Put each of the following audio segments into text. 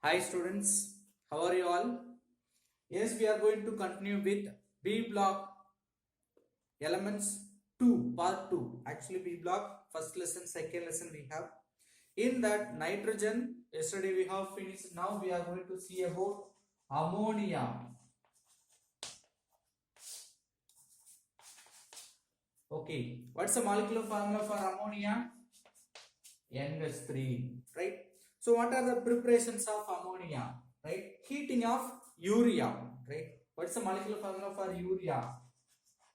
Hi students, how are you all? Yes, we are going to continue with B block elements 2 part 2. Actually B block first lesson, second lesson we have. In that nitrogen, yesterday we have finished. Now we are going to see about ammonia. Okay, what's the molecular formula for ammonia? NH3, right? So what are the preparations of ammonia, right? Heating of urea, right? What's the molecular formula for urea?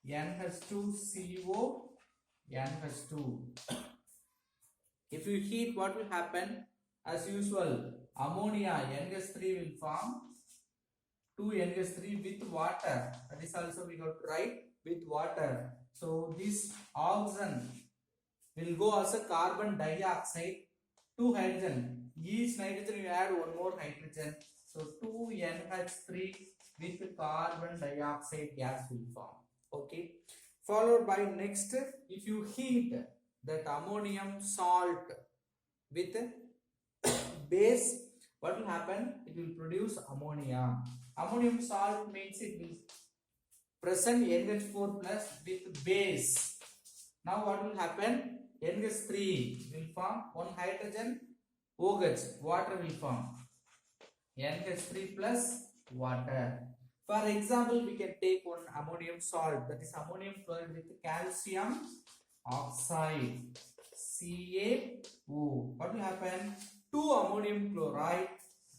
NH2CO, NH2. If you heat, what will happen? As usual, ammonia NH3 will form 2 NH3 with water. That is also we have to write with water. So this oxygen will go as a carbon dioxide, 2 hydrogen. Each nitrogen you add one more hydrogen. So 2 NH3 with carbon dioxide gas will form. Okay. Followed by next, if you heat that ammonium salt with base, what will happen? It will produce ammonia. Ammonium salt means it will present NH4 plus with base. Now what will happen? NH3 will form one hydrogen, OH, water will form. NH3 plus water. For example, we can take one ammonium salt, that is ammonium chloride with calcium oxide, CaO. What will happen? 2 ammonium chloride,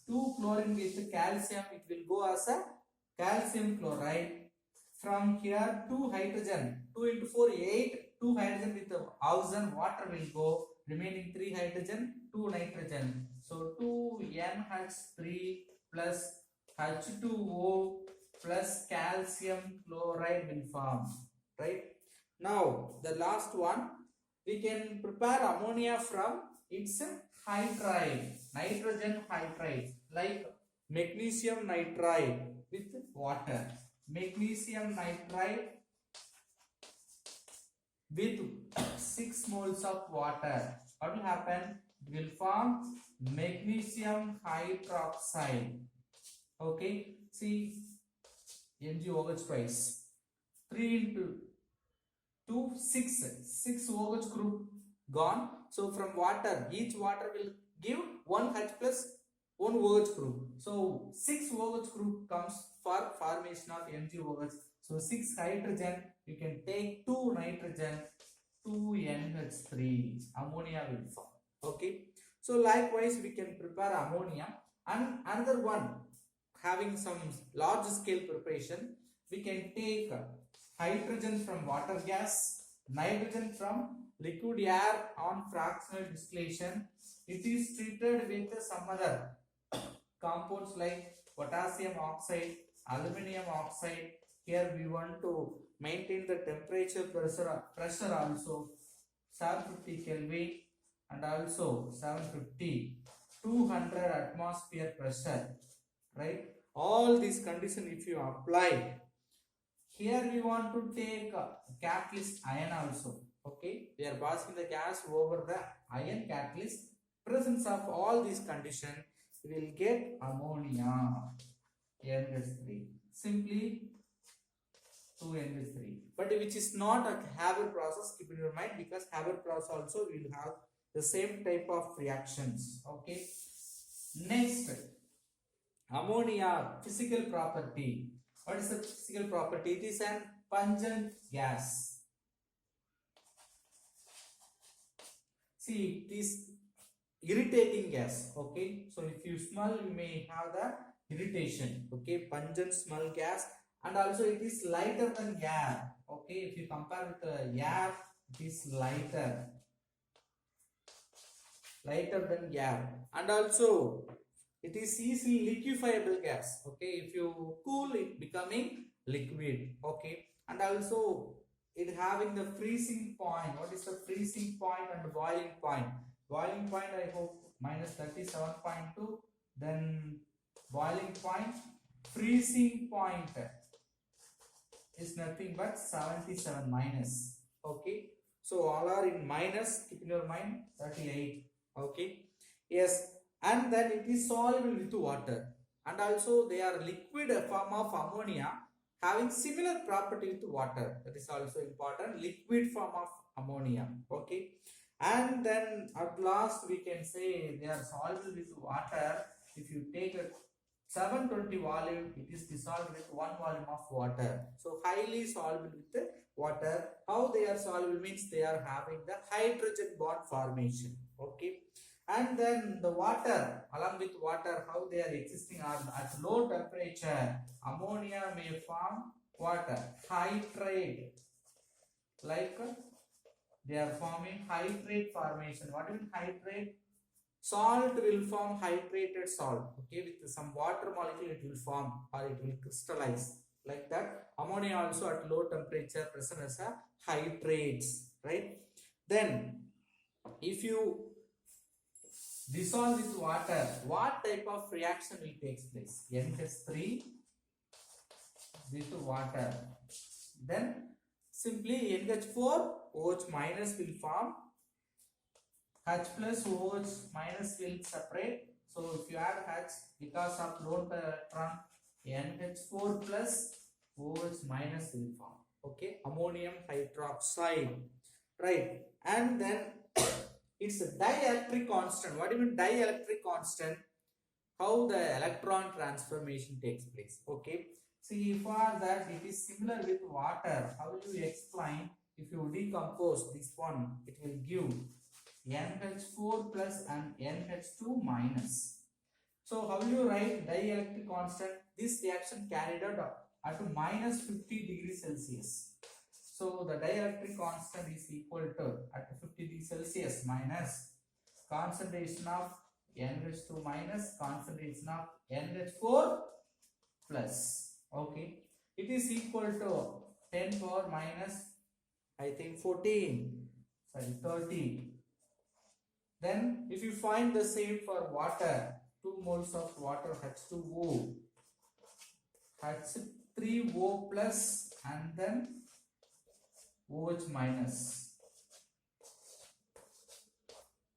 2 chlorine with calcium, it will go as a calcium chloride. From here 2 hydrogen, 2 into 4 8, 2 hydrogen with the oxygen, water will go, remaining 3 hydrogen, 2 nitrogen. So 2 NH3 plus H2O plus calcium chloride will form, right? Now the last one, we can prepare ammonia from its hydride, nitrogen hydride, like magnesium nitride with water. Magnesium nitride with 6 moles of water. What will happen? It will form magnesium hydroxide. Okay, see MgOH twice. 3 into 2, 6 OH group gone. So from water, each water will give 1 H plus 1 OH group. So 6 OH group comes for formation of MgOH. So 6 hydrogen, you can take 2 nitrogen, 2 NH3, ammonia will form. Okay. So likewise we can prepare ammonia, and another one having some large scale preparation, we can take hydrogen from water gas, nitrogen from liquid air on fractional distillation. It is treated with some other compounds like potassium oxide, aluminum oxide. Here we want to maintain the temperature pressure also 750 Kelvin and also 750 200 atmosphere pressure, right? All these conditions if you apply, here we want to take catalyst ion also. Okay, we are passing the gas over the ion catalyst. Presence of all these conditions, we will get ammonia NH3. Simply 2 NH3. But which is not a Haber process, keep in your mind, because Haber process also will have the same type of reactions. Okay. Next, ammonia physical property. What is the physical property? It is an pungent gas. See, it is irritating gas. Okay, so if you smell, you may have the irritation. Okay, pungent smell gas, and also it is lighter than air. Okay, if you compare with air, it is lighter than air, and also it is easily liquefiable gas. Okay, if you cool it becoming liquid. Okay, and also it having the freezing point. What is the freezing point and boiling point? Boiling point, I hope minus 37.2. Then boiling point, freezing point is nothing but 77 minus. Okay, so all are in minus, keep in your mind 38. Okay, yes, and then it is soluble with water, and also they are liquid form of ammonia having similar property with water. That is also important, liquid form of ammonia. Okay, and then at last we can say they are soluble with water. If you take a 720 volume, it is dissolved with 1 volume of water. So highly soluble with the water. How they are soluble means they are having the hydrogen bond formation. Okay, and then the water, along with water, how they are existing are at low temperature. Ammonia may form water hydrate, like they are forming hydrate formation. What do you mean hydrate? Salt will form hydrated salt. Okay, with some water molecule it will form or it will crystallize, like that. Ammonia also at low temperature present as a hydrates, right? Then if you dissolve with water, what type of reaction will take place? NH3 with water, then simply NH4 OH minus will form, H plus OH minus will separate. So if you add H, because of lone electron, NH4 plus OH minus will form. Okay, ammonium hydroxide, right? And then it's a dielectric constant. What do you mean dielectric constant? How the electron transformation takes place. Okay, see, for that it is similar with water. How will you explain? If you decompose this one, it will give NH4 plus and NH2 minus. So how will you write dielectric constant? This reaction carried out at minus 50 degrees Celsius. So the dielectric constant is equal to at 50 degrees Celsius minus concentration of NH2 minus concentration of NH4 plus. Okay, it is equal to 10 power minus, I think 14, sorry 30. Then if you find the same for water, 2 moles of water H2O, H3O plus and then OH minus,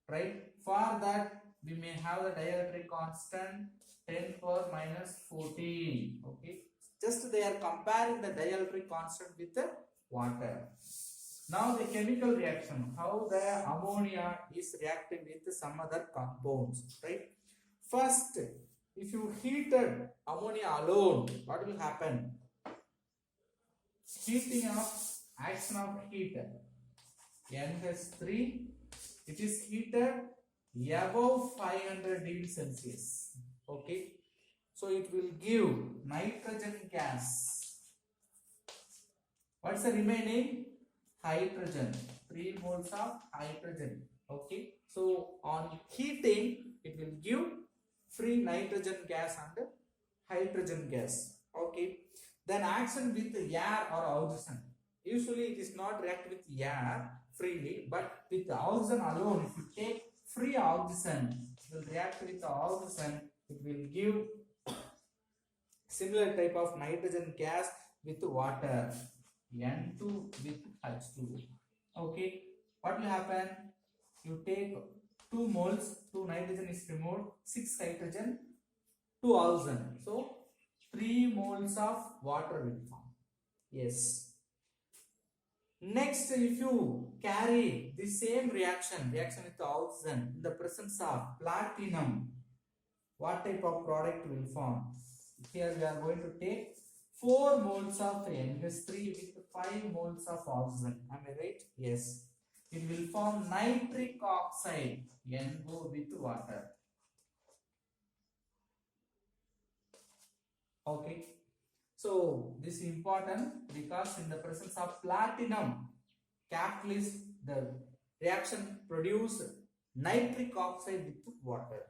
right? For that we may have the dielectric constant 10 power minus 14. Okay, just they are comparing the dielectric constant with the water. Now the chemical reaction, how the ammonia is reacting with some other compounds, right? First, if you heated ammonia alone, what will happen? Heating of action of heat, NH3, it is heated above 500 degrees Celsius. Okay, so it will give nitrogen gas. What's the remaining? Hydrogen, 3 moles of hydrogen. Okay, so on heating it will give free nitrogen gas and hydrogen gas. Okay, then action with air or oxygen. Usually it is not react with air freely, but with oxygen alone. If you take free oxygen, it will react with oxygen. It will give similar type of nitrogen gas with water, N2 with H2. Okay, what will happen? You take 2 moles, 2 nitrogen is removed, 6 hydrogen, 2 oxygen. So 3 moles of water will form. Yes. Next, if you carry the same reaction with oxygen in the presence of platinum, what type of product will form? Here we are going to take 4 moles of NH3 with 5 moles of oxygen. Am I right? Yes. It will form nitric oxide, NO with water. Okay. So this is important because in the presence of platinum catalyst, the reaction produce nitric oxide with water.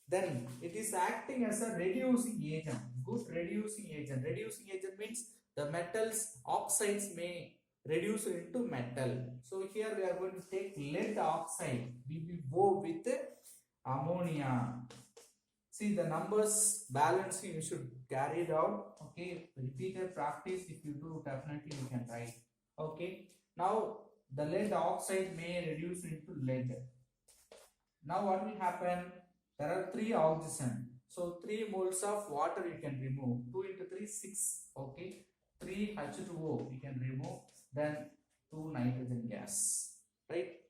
Then it is acting as a reducing agent, good reducing agent. Reducing agent means the metals oxides may reduce into metal. So here we are going to take lead oxide, BbO with ammonia. See the numbers balancing you should carry it out. Okay, repeated practice if you do, definitely you can write. Okay, now the lead oxide may reduce into lead. Now what will happen? There are 3 oxygen. So 3 moles of water you can remove. 2 into 3, 6. Okay. 3 H2O you can remove. Then 2 nitrogen gas. Right.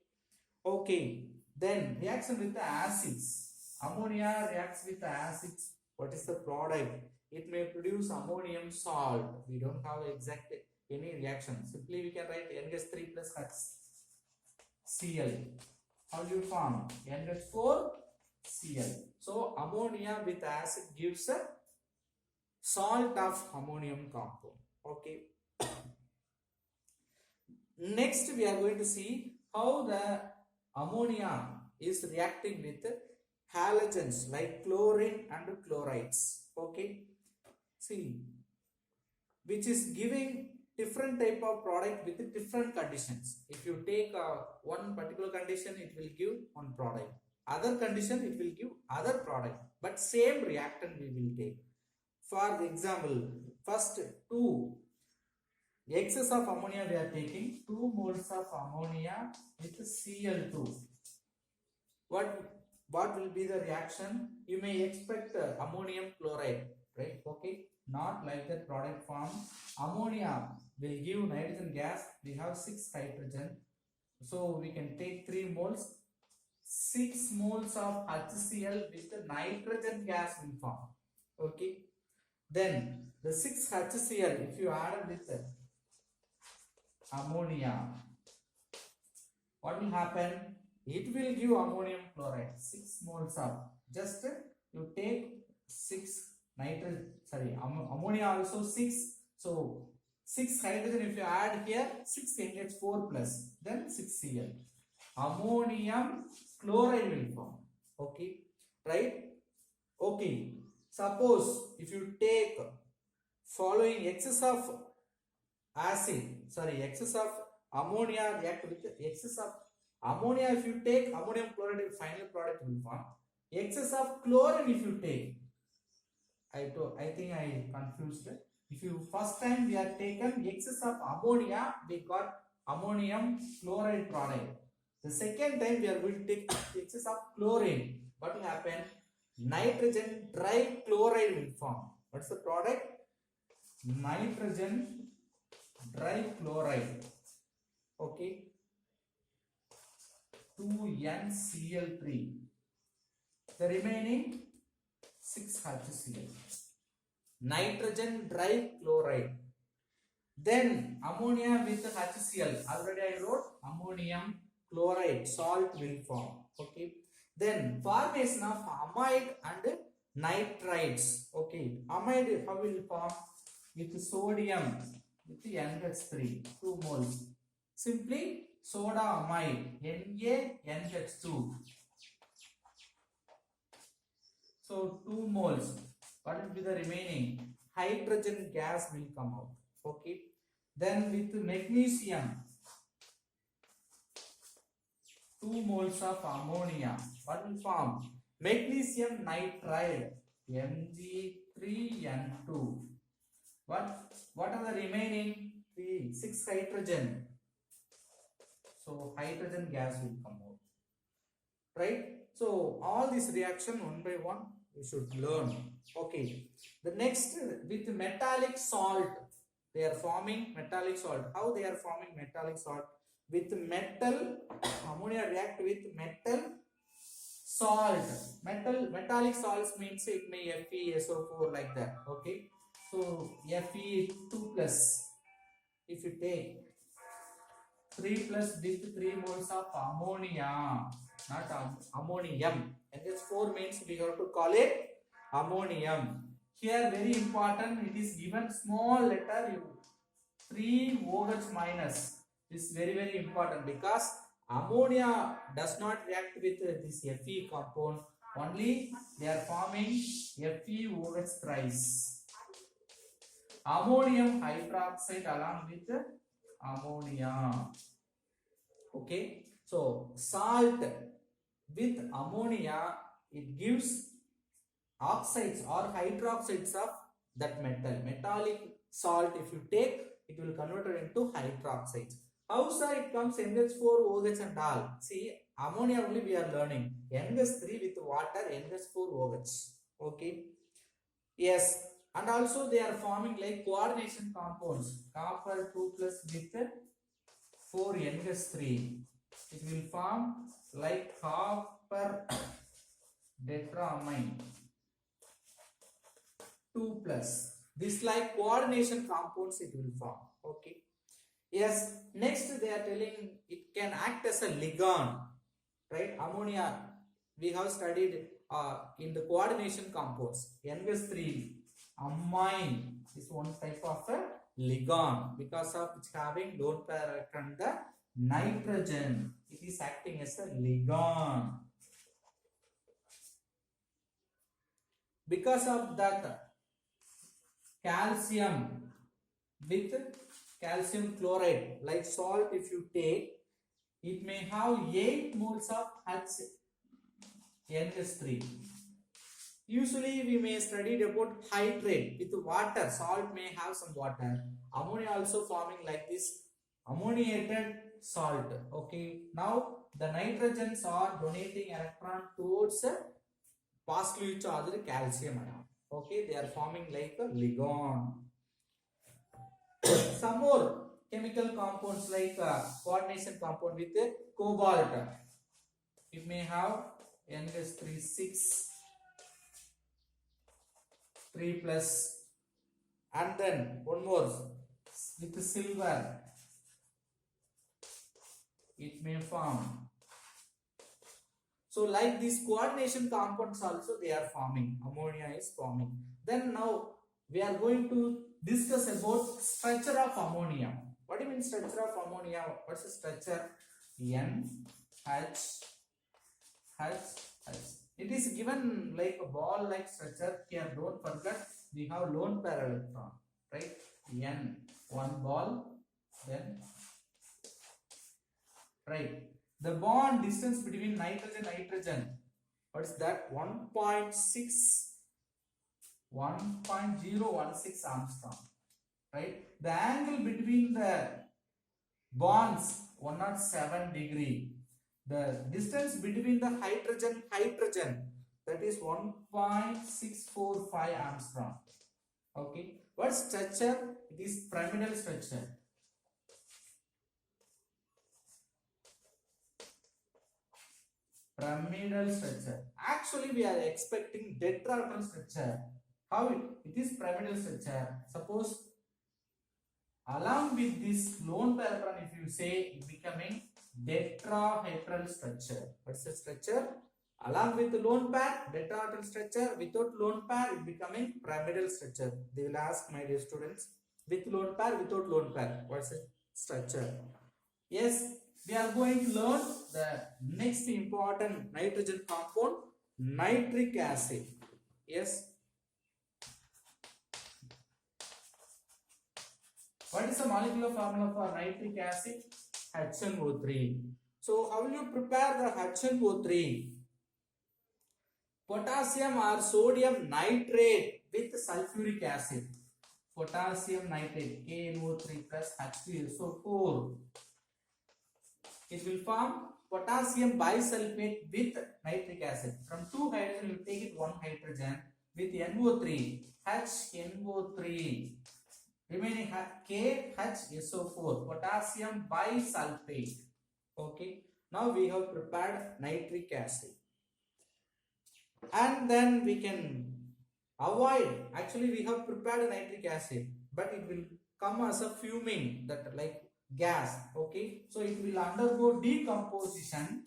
Okay. Then reaction with the acids. Ammonia reacts with the acids. What is the product? It may produce ammonium salt. We don't have exact any reaction. Simply we can write NH3 plus HCl. How do you form? NH4 Cl. So ammonia with acid gives a salt of ammonium compound. Okay. Next we are going to see how the ammonia is reacting with halogens like chlorine and chlorides. Okay. See, which is giving different type of product with different conditions. If you take one particular condition, it will give one product. Other condition, it will give other product. But same reactant we will take. For example, first 2 excess of ammonia we are taking 2 moles of ammonia with Cl2. What will be the reaction? You may expect ammonium chloride, right? Okay, not like that product form. Ammonia will give nitrogen gas. We have 6 hydrogen, so we can take 3 moles. 6 moles of HCl with the nitrogen gas will form. Okay, then the 6 HCl, if you add with ammonia, what will happen? It will give ammonium chloride. 6 moles of, just you take 6 ammonia also 6. So 6 hydrogen, if you add here 6 NH4 plus, then 6 Cl. Ammonium chloride will form. Okay, right? Okay, suppose if you take following excess of ammonia react with excess of ammonia, if you take ammonium chloride, final product will form. Excess of chlorine if you take, I think I confused. If you first time we are taken excess of ammonia, we got ammonium chloride product. The second time we are going to take excess of chlorine. What will happen? Nitrogen trichloride will form. What's the product? Nitrogen trichloride. Okay. 2NCl3. The remaining 6 HCl. Nitrogen trichloride. Then ammonia with HCl. Already I wrote ammonium chloride salt will form. Okay. Then formation of amide and nitrides. Okay. Amide how will form? With sodium with NH3 2 moles. Simply soda amide NaNH2. So 2 moles. What will be the remaining? Hydrogen gas will come out. Okay. Then with magnesium, 2 moles of ammonia. What will form? Magnesium nitride Mg3N2. What are the remaining? 6 hydrogen. So hydrogen gas will come out. Right? So all this reaction one by one we should learn. Okay. The next with metallic salt. They are forming metallic salt. How they are forming metallic salt? With metal, ammonia react with metal salt. Metallic salts means it may FeSO4 like that. Okay. So Fe2 plus. If you take 3 plus with 3 moles of ammonia, not ammonium. NH4 means we have to call it ammonium. Here very important, it is given small letter 3 OH minus. This is very important because ammonia does not react with this Fe compound. Only they are forming FeOH thrice. Ammonium hydroxide along with ammonia. Okay. So salt with ammonia, it gives oxides or hydroxides of that metal. Metallic salt if you take, it will convert it into hydroxides. How sir it comes NH4 OH and all? See, ammonia only we are learning. NH3 with water, NH4OH. Okay. Yes, and also they are forming like coordination compounds. Copper 2 plus with 4 NH3. It will form like copper tetramine 2 plus. This like coordination compounds it will form. Okay. Yes, next they are telling it can act as a ligand, right? Ammonia we have studied in the coordination compounds. NH3 amine is one type of a ligand because of its having lone pair electron the nitrogen. It is acting as a ligand. Because of that, calcium with calcium chloride, like salt, if you take, it may have 8 moles of NH3. Usually we may study about hydrate with water. Salt may have some water. Ammonia also forming like this ammoniated salt. Okay. Now the nitrogens are donating electron towards positively charged calcium ion. Okay. They are forming like a ligand. Some more chemical compounds like coordination compound with cobalt. It may have NH3 6 3 plus, and then one more with silver. It may form. So like these coordination compounds also they are forming. Ammonia is forming. Then now we are going to discuss about structure of ammonia. What do you mean structure of ammonia? What's the structure? N H H H. It is given like a ball like structure. Here don't forget we have lone pair electron, right? N one ball, then right. The bond distance between nitrogen, what is that? 1.016 Armstrong, right? The angle between the bonds 107 degree. The distance between the hydrogen that is 1.645 Armstrong. Okay. What structure? It is pyramidal structure. Pyramidal structure. Actually, we are expecting tetrahedral structure. How it is pyramidal structure? Suppose along with this lone pair electron, if you say it becoming tetrahedral structure. What's the structure? Along with the lone pair, tetrahedral structure. Without lone pair, it becoming pyramidal structure. They will ask, my dear students, with lone pair, without lone pair, what's the structure? Yes, we are going to learn the next important nitrogen compound, nitric acid. Yes. What is the molecular formula for nitric acid? HNO3. So how will you prepare the HNO3? Potassium or sodium nitrate with sulfuric acid. Potassium nitrate, KNO3 plus H2SO4. It will form potassium bisulfate with nitric acid. From 2 hydrogen, you take it 1 hydrogen with NO3, HNO3. Remaining KHSO4, potassium bisulfate. Okay. Now we have prepared nitric acid. And then we can avoid, actually we have prepared nitric acid, but it will come as a fuming, that like gas. Okay. So it will undergo decomposition.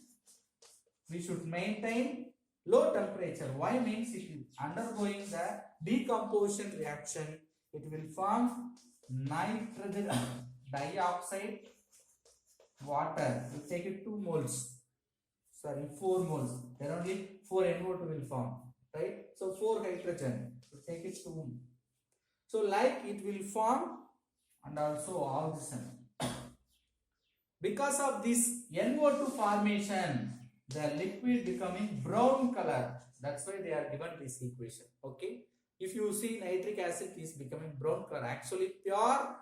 We should maintain low temperature. Why? Means it is undergoing the decomposition reaction. It will form nitrogen dioxide water. We take it 2 moles. Sorry, 4 moles. Then only 4 NO2 will form. Right? So 4 hydrogen. We take it 2. So like it will form and also oxygen. Because of this NO2 formation, the liquid becoming brown color. That's why they are given this equation. Okay. If you see nitric acid is becoming brown color, actually pure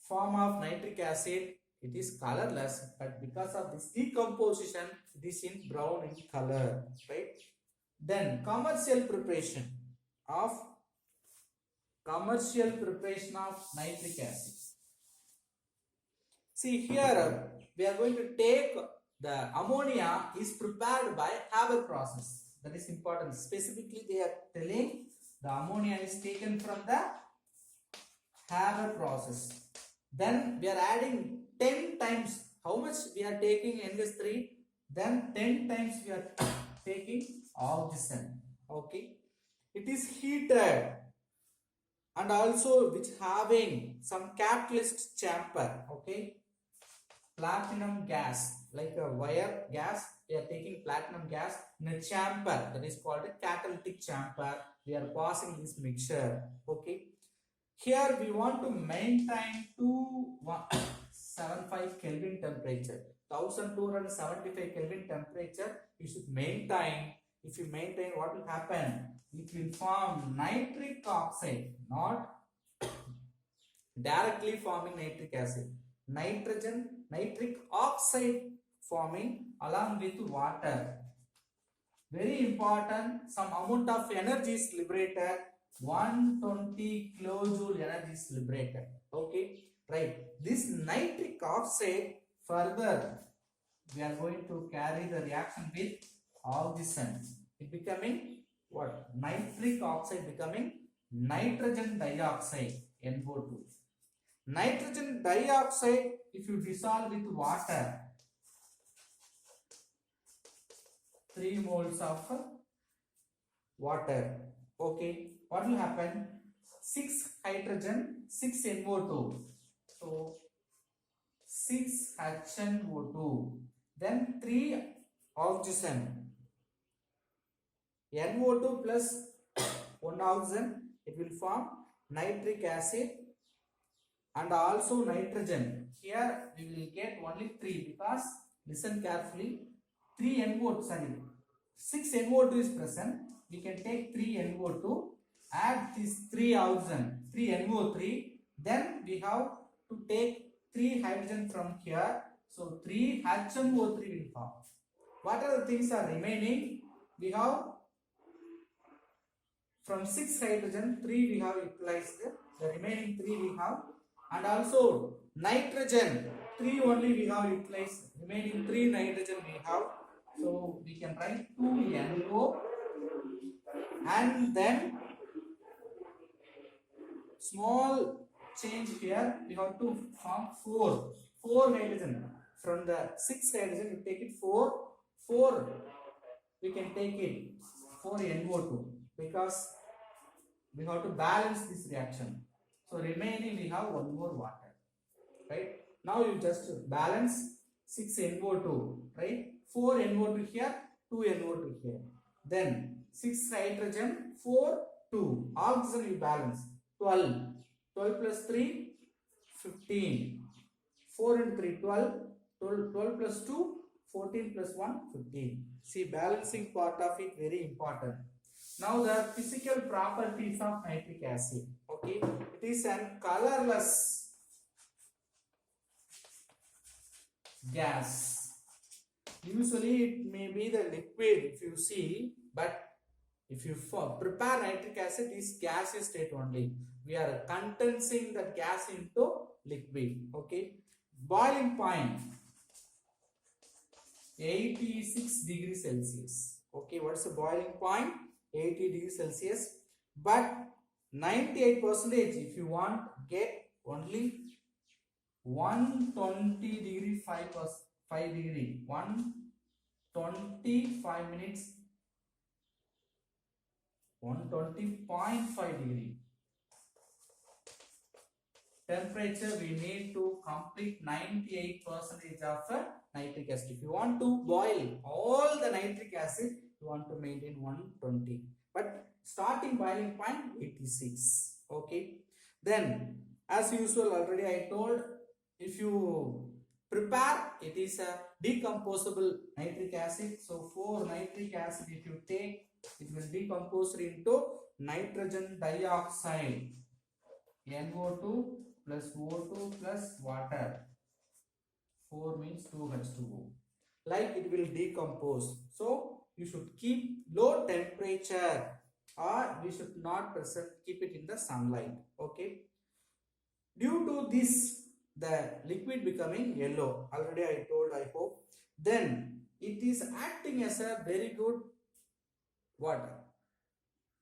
form of nitric acid it is colorless, but because of this decomposition, it is in brown in color, right? Then of commercial preparation of nitric acid. See here, we are going to take the ammonia is prepared by Haber process. That is important. Specifically, they are telling the ammonia is taken from the Haber process. Then we are adding 10 times. How much we are taking NH3? Then 10 times we are taking oxygen. Okay. It is heated and also which having some catalyst chamber. Okay. Platinum gas, like a wire gas, we are taking platinum gas in a chamber that is called a catalytic chamber. We are passing this mixture. Okay. Here we want to maintain 275 Kelvin temperature. 1275 Kelvin temperature you should maintain. If you maintain, what will happen? It will form nitric oxide, not directly forming nitric acid. Nitric oxide forming along with water. Very important, some amount of energy is liberated. 120 kilojoule energy is liberated. Okay, right. This nitric oxide further we are going to carry the reaction with oxygen. It becoming what? Nitric oxide becoming nitrogen dioxide, NO2. Nitrogen dioxide, if you dissolve with water, 3 moles of water. Okay, what will happen? 6 hydrogen, 6 NO2. So 6 HNO2. Then 3 oxygen. NO2 plus 1 oxygen, it will form nitric acid and also nitrogen. Here we will get only 3 because listen carefully. 3 NO2, sorry, 6 NO2 is present. We can take 3 NO2, add this 3 oxygen, 3 NO3. Then we have to take 3 hydrogen from here. So 3 HNO3 will form. What are the things are remaining? We have from 6 hydrogen, 3 we have utilized. The remaining 3 we have. And also nitrogen, 3 only we have utilized. Remaining 3 nitrogen we have. So we can write 2 NO and then small change here. We have to form 4 nitrogen. From the 6 hydrogen you take it 4 we can take it 4 NO2 because we have to balance this reaction. So remaining we have 1 more water, right? Now you just balance 6 NO2, right? 4 NO2 here, 2 NO2 here. Then 6 hydrogen, 4, 2. Oxygen you balance. 12. 12 plus 3, 15. 4 and 3, 12. 12 plus 2, 14 plus 1, 15. See, balancing part of it very important. Now the physical properties of nitric acid. Okay, it is an colorless gas. Usually it may be the liquid if you see, but if you prepare nitric acid, it is gaseous state only. We are condensing the gas into liquid. Okay, boiling point 86 degrees Celsius. Okay, what's the boiling point? 80 degrees Celsius. But 98% if you want, get only 120 degree 5 degree 125 minutes 120.5 degree temperature. We need to complete 98% of nitric acid. If you want to boil all the nitric acid, you want to maintain 120, but starting boiling point 86. Okay, then as usual already I told, if you prepare, it is a decomposable nitric acid. So 4 nitric acid if you take, it will decompose into nitrogen dioxide, NO2 plus O2 plus water. 4 means 2H2O. Like it will decompose. So you should keep low temperature, or we should not keep it in the sunlight. Okay. Due to this, the liquid becoming yellow. Already I told, I hope. Then it is acting as a very good what?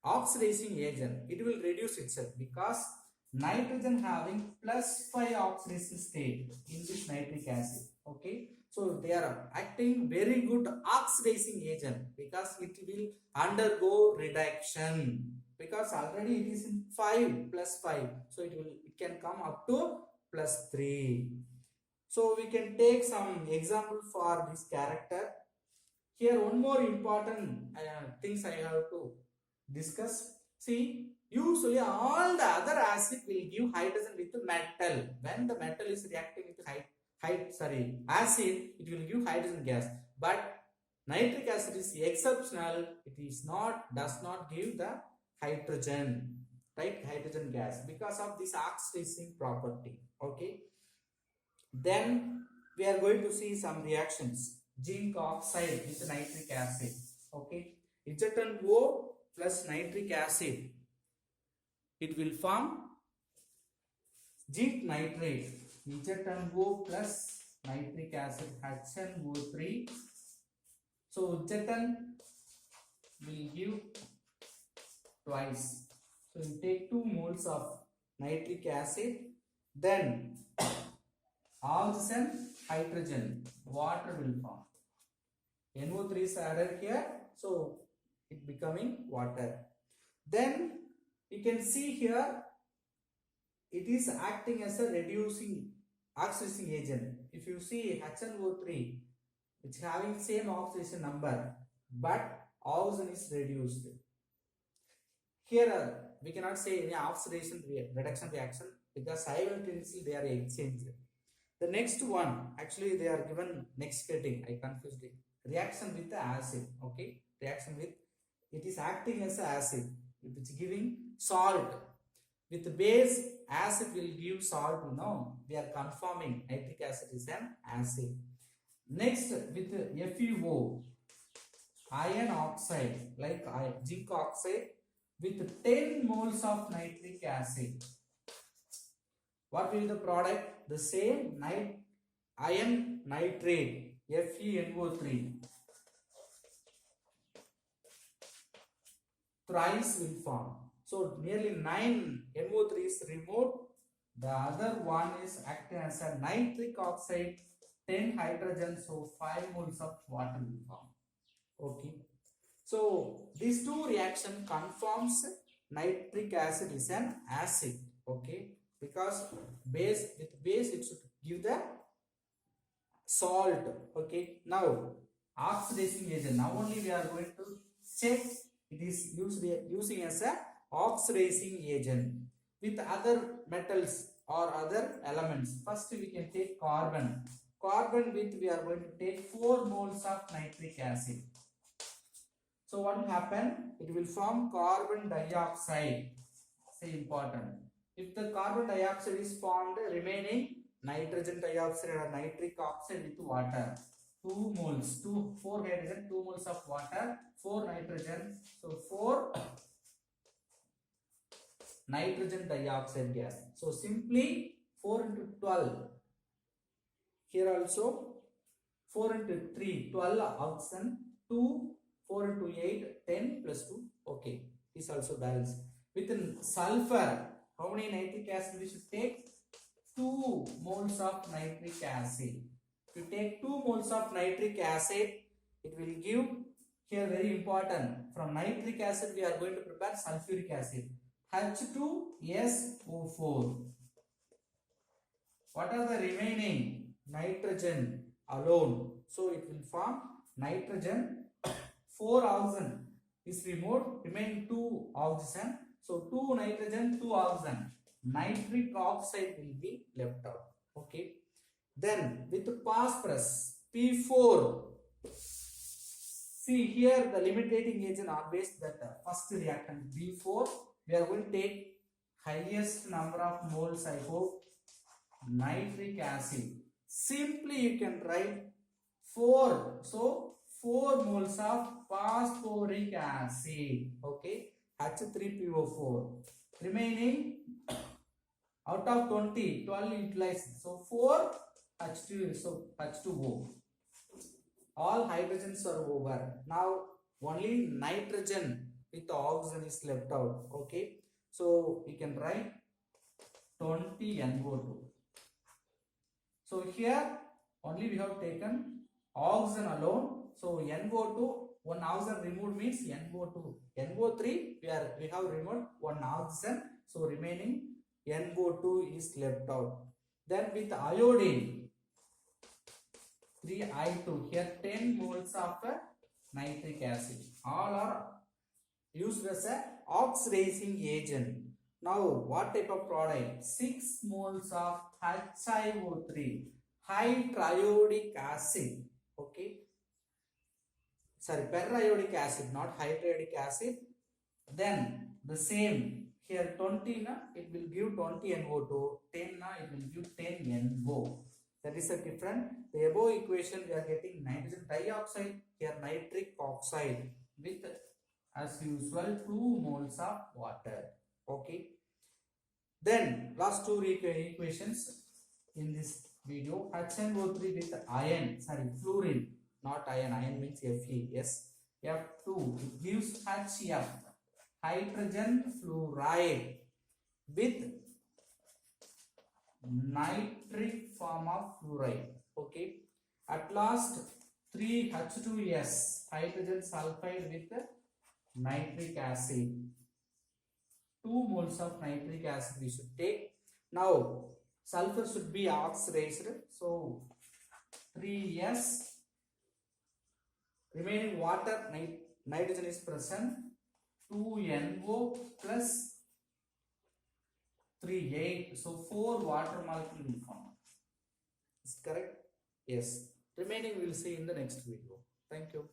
Oxidizing agent. It will reduce itself because nitrogen having +5 oxidation state in this nitric acid. Okay. So they are acting very good oxidizing agent because it will undergo reduction, because already it is in 5 +5, so it can come up to +3. So we can take some example for this character. Here one more important things I have to discuss. See, usually all the other acid will give hydrogen with metal. When the metal is reacting with acid, it will give hydrogen gas. But nitric acid is exceptional. It is does not give the hydrogen, right? Hydrogen gas, because of this oxidizing property. Okay. Then we are going to see some reactions. Zinc oxide with nitric acid. Okay. ZnO plus nitric acid. It will form zinc nitrate. ZnO plus nitric acid, HNO3. So Zn will give twice. So you take 2 moles of nitric acid, then oxygen, hydrogen, water will form. NO3 is added here, so it becoming water. Then you can see here it is acting as a reducing oxidizing agent. If you see HNO3, it's having same oxidation number, but oxygen is reduced. Here we cannot say any oxidation reduction reaction because simultaneously they are exchanged. The next one, actually they are given next heading, I confused it. Reaction with the acid. Okay, reaction with, it is acting as an acid. It is giving salt. With the base, acid will give salt. We are confirming nitric acid is an acid. Next, with FeO, iron oxide, like zinc oxide, with 10 moles of nitric acid. What will be the product? The same iron nitrate, FeNO3. Thrice will form. So nearly 9 NO3 is removed. The other one is acting as a nitric oxide, 10 hydrogen, so 5 moles of water will form. Okay. So these two reaction confirms nitric acid is an acid. Okay. Because base, with base it should give the salt. Okay. Now oxidizing agent. Now only we are going to check it is using as a oxidizing agent with other metals or other elements. First we can take carbon. Carbon with, we are going to take 4 moles of nitric acid. So what will happen? It will form carbon dioxide. Say important. If the carbon dioxide is formed, remaining nitrogen dioxide or nitric oxide with water. 2 moles, 4 hydrogen, 2 moles of water, 4 nitrogen. So 4 nitrogen dioxide gas. So simply 4 into 12. Here also 4 into 3, 12 oxygen, 2, 4 into 8, 10 plus 2. Okay, this also balanced. With sulfur, how many nitric acid we should take? 2 moles of nitric acid. If you take 2 moles of nitric acid, it will give, here very important, from nitric acid we are going to prepare sulfuric acid, H2SO4. What are the remaining? Nitrogen alone. So it will form nitrogen, 4 oxygen is removed, remaining 2 oxygen. So 2 nitrogen, 2 oxygen. Nitric oxide will be left out. Okay. Then with phosphorus, P4. See here the limiting agent always that first reactant B4. We are going to take highest number of moles, I hope, nitric acid. simply you can write 4. So 4 moles of phosphoric acid. Okay, H3PO4. Remaining out of 20, 12 utilized. So 4 H2, so H2O. All hydrogens are over. Now only nitrogen with oxygen is left out. Okay, so we can write 20 NO2. So here only we have taken oxygen alone. So NO2, one oxygen removed means NO2. NO3 we have removed one oxygen. So remaining NO2 is left out. Then with iodine, 3I2, here 10 moles of nitric acid. All are used as a oxidizing agent. Now what type of product? 6 moles of HiO3, hydriodic acid. Okay, sorry, periodic acid, not hydriodic acid. Then the same here 20 na, it will give 20 NO2, 10 na, it will give 10 NO. That is a different. The above equation we are getting nitrogen dioxide, here nitric oxide with as usual 2 moles of water. Okay. Then last two equations in this video. HNO3 with iron, sorry, fluorine, not iron. Iron means Fe. Yes, F2 it gives HF, hydrogen fluoride with nitric form of fluoride. Okay. At last 3H2S, hydrogen sulfide with nitric acid. 2 moles of nitric acid we should take. Now sulfur should be oxidized. So 3S, remaining water, nitrogen is present. 2NO plus 3,8. So 4 water molecule will form. Is correct? Yes. Remaining we will see in the next video. Thank you.